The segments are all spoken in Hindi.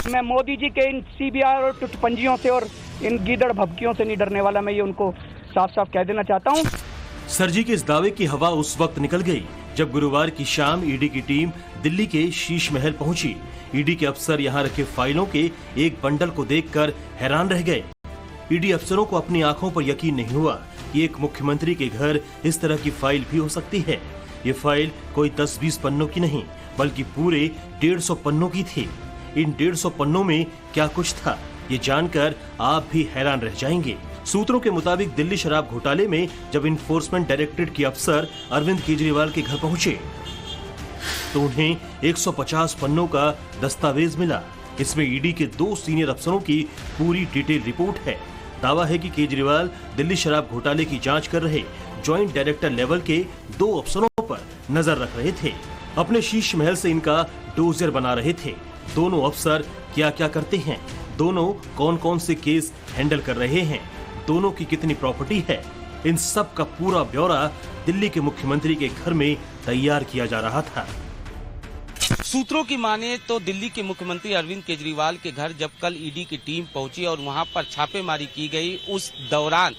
मैं मोदी जी के इन सीबीआई और टुटपंजियों से और इन गीदड़ भभकियों से नहीं डरने वाला, मैं ये उनको साफ साफ कह देना चाहता हूँ। सर जी के इस दावे की हवा उस वक्त निकल गई जब गुरुवार की शाम ईडी की टीम दिल्ली के शीश महल पहुंची। ईडी के अफसर यहां रखे फाइलों के एक बंडल को देखकर हैरान रह गए। ईडी अफसरों को अपनी आंखों पर यकीन नहीं हुआ कि एक मुख्यमंत्री के घर इस तरह की फाइल भी हो सकती है। ये फाइल कोई 10-20 पन्नों की नहीं बल्कि पूरे 150 पन्नों की थी। इन 150 पन्नों में क्या कुछ था, ये जानकर आप भी हैरान रह जाएंगे। सूत्रों के मुताबिक दिल्ली शराब घोटाले में जब इन्फोर्समेंट डायरेक्टरेट के अफसर अरविंद केजरीवाल के घर पहुंचे तो उन्हें 150 पन्नों का दस्तावेज मिला। इसमें ईडी के 2 सीनियर अफसरों की पूरी डिटेल रिपोर्ट है। दावा है कि केजरीवाल दिल्ली शराब घोटाले की जांच कर रहे ज्वाइंट डायरेक्टर लेवल के 2 अफसरों पर नजर रख रहे थे। अपने शीश महल से इनका डोजर बना रहे थे। दोनों अफसर क्या क्या करते हैं, दोनों कौन कौन से केस हैंडल कर रहे हैं, दोनों की कितनी प्रॉपर्टी है, इन सब का पूरा ब्यौरा दिल्ली के मुख्यमंत्री के घर में तैयार किया जा रहा था। सूत्रों की माने तो दिल्ली के मुख्यमंत्री अरविंद केजरीवाल के घर जब कल ईडी की टीम पहुंची और वहां पर छापेमारी की गई, उस दौरान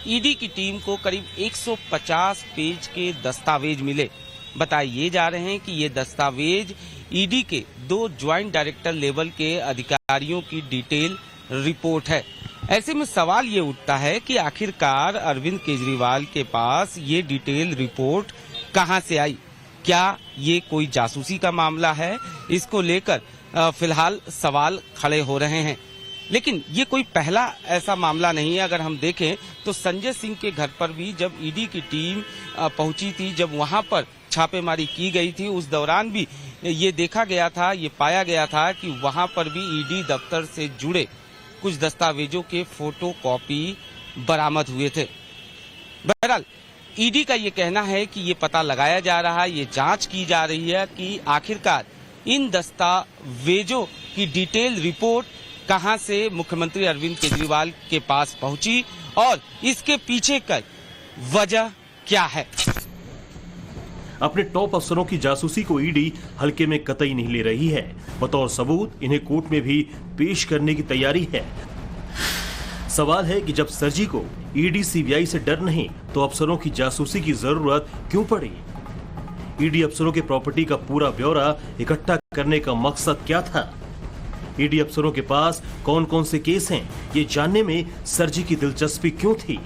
ईडी की टीम को करीब 150 पेज के दस्तावेज मिले। बताए ये जा रहे हैं कि ये दस्तावेज ईडी के 2 ज्वाइंट डायरेक्टर लेवल के अधिकारियों की डिटेल रिपोर्ट है। ऐसे में सवाल ये उठता है कि आखिरकार अरविंद केजरीवाल के पास ये डिटेल रिपोर्ट कहां से आई? क्या ये कोई जासूसी का मामला है? इसको लेकर फिलहाल सवाल खड़े हो रहे हैं। लेकिन ये कोई पहला ऐसा मामला नहीं है। अगर हम देखें तो संजय सिंह के घर पर भी जब ईडी की टीम पहुंची थी, जब वहां पर छापेमारी की गई थी, उस दौरान भी ये देखा गया था, ये पाया गया था कि वहां पर भी ईडी दफ्तर से जुड़े कुछ दस्तावेजों के फोटोकॉपी बरामद हुए थे। बहरहाल ईडी का ये कहना है कि ये पता लगाया जा रहा है, ये जांच की जा रही है कि आखिरकार इन दस्तावेजों की डिटेल रिपोर्ट कहां से मुख्यमंत्री अरविंद केजरीवाल के पास पहुंची और इसके पीछे का वजह क्या है। अपने टॉप अफसरों की जासूसी को ईडी हल्के में कतई नहीं ले रही है। बतौर सबूत इन्हें कोर्ट में भी पेश करने की तैयारी है। सवाल है कि जब सरजी को ईडी सीबीआई से डर नहीं तो अफसरों की जासूसी की जरूरत क्यों पड़ी? ईडी अफसरों के प्रॉपर्टी का पूरा ब्यौरा इकट्ठा करने का मकसद क्या था? ईडी अफसरों के पास कौन कौन से केस हैं, ये जानने में सरजी की दिलचस्पी क्यों थी?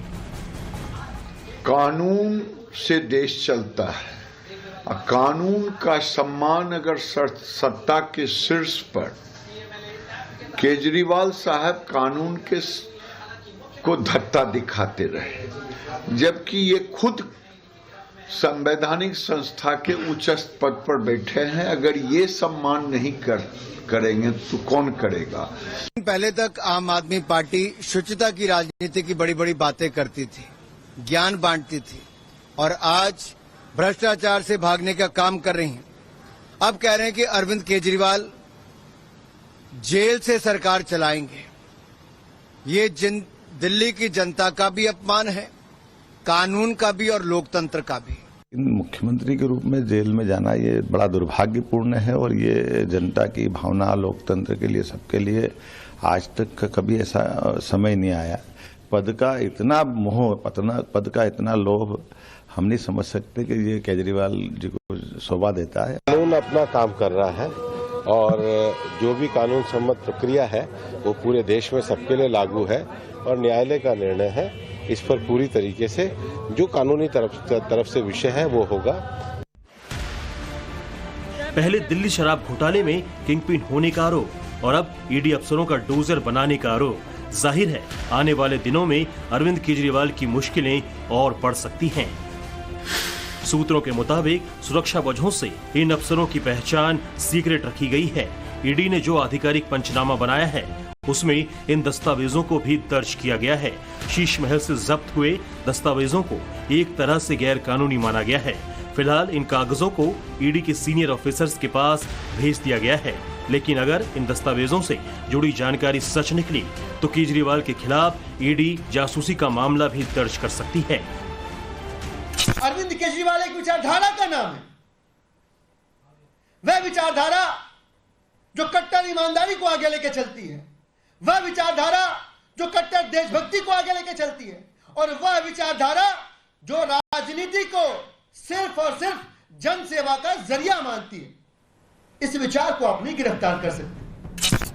कानून से देश चलता है। कानून का सम्मान अगर सत्ता के शीर्ष पर, केजरीवाल साहब कानून के को धत्ता दिखाते रहे, जबकि ये खुद संवैधानिक संस्था के उच्च पद पर बैठे हैं। अगर ये सम्मान नहीं करेंगे तो कौन करेगा? पहले तक आम आदमी पार्टी शुचिता की राजनीति की बड़ी बड़ी बातें करती थी, ज्ञान बांटती थी, और आज भ्रष्टाचार से भागने का काम कर रही हैं। अब कह रहे हैं कि अरविंद केजरीवाल जेल से सरकार चलाएंगे। ये दिल्ली की जनता का भी अपमान है, कानून का भी और लोकतंत्र का भी। मुख्यमंत्री के रूप में जेल में जाना ये बड़ा दुर्भाग्यपूर्ण है और ये जनता की भावना, लोकतंत्र के लिए, सबके लिए आज तक कभी ऐसा समय नहीं आया। पद का इतना मोह, पद का इतना लोभ हम नहीं समझ सकते कि ये केजरीवाल जी को शोभा देता है। कानून अपना काम कर रहा है और जो भी कानून सम्मत प्रक्रिया है वो पूरे देश में सबके लिए लागू है और न्यायालय का निर्णय है। इस पर पूरी तरीके से जो कानूनी तरफ से विषय है वो होगा। पहले दिल्ली शराब घोटाले में किंगपिन होने का आरोप और अब ईडी अफसरों का डोजर बनाने का आरोप। जाहिर है आने वाले दिनों में अरविंद केजरीवाल की मुश्किलें और बढ़ सकती हैं। सूत्रों के मुताबिक सुरक्षा वजहों से इन अफसरों की पहचान सीक्रेट रखी गई है। ईडी ने जो आधिकारिक पंचनामा बनाया है उसमें इन दस्तावेजों को भी दर्ज किया गया है। शीश महल से जब्त हुए दस्तावेजों को एक तरह से गैर कानूनी माना गया है। फिलहाल इन कागजों को ईडी के सीनियर ऑफिसर्स के पास भेज दिया गया है। लेकिन अगर इन दस्तावेजों से जुड़ी जानकारी सच निकली तो केजरीवाल के खिलाफ ईडी जासूसी का मामला भी दर्ज कर सकती है। अरविंद केजरीवाल एक विचारधारा का नाम है। वह विचारधारा जो कट्टर कट्टर ईमानदारी को आगे लेके चलती है, वह विचारधारा जो कट्टर देशभक्ति को आगे लेके चलती है, और वह विचारधारा जो राजनीति को सिर्फ और सिर्फ जन सेवा का जरिया मानती है। इस विचार को आप नहीं गिरफ्तार कर सकते।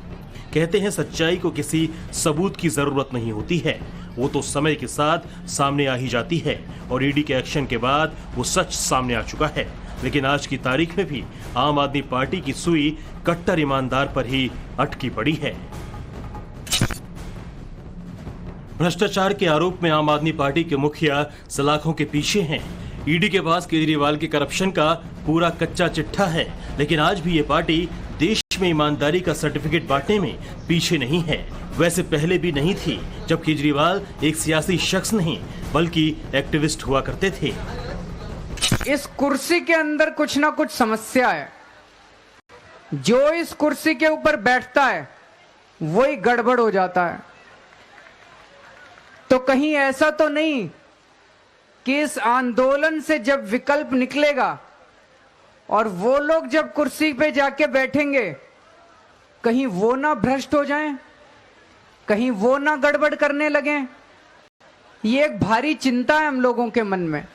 कहते हैं सच्चाई को किसी सबूत की जरूरत नहीं होती है, वो तो समय के साथ सामने आ ही जाती है, और ईडी के एक्शन के बाद वो सच सामने आ चुका है। लेकिन आज की तारीख में भी आम आदमी पार्टी की सुई कट्टर ईमानदार पर ही अटकी पड़ी है। भ्रष्टाचार के आरोप में आम आदमी पार्टी के मुखिया सलाखों के पीछे हैं। ईडी के पास केजरीवाल के करप्शन का पूरा कच्चा चिट्ठा है, लेकिन आज भी ये पार्टी देश में ईमानदारी का सर्टिफिकेट बांटने में पीछे नहीं है। वैसे पहले भी नहीं थी, जब केजरीवाल एक सियासी शख्स नहीं बल्कि एक्टिविस्ट हुआ करते थे। इस कुर्सी के अंदर कुछ ना कुछ समस्या है। जो इस कुर्सी के ऊपर बैठता है वही गड़बड़ हो जाता है। तो कहीं ऐसा तो नहीं कि इस आंदोलन से जब विकल्प निकलेगा और वो लोग जब कुर्सी पे जाके बैठेंगे, कहीं वो ना भ्रष्ट हो जाएं, कहीं वो ना गड़बड़ करने लगें। ये एक भारी चिंता है हम लोगों के मन में।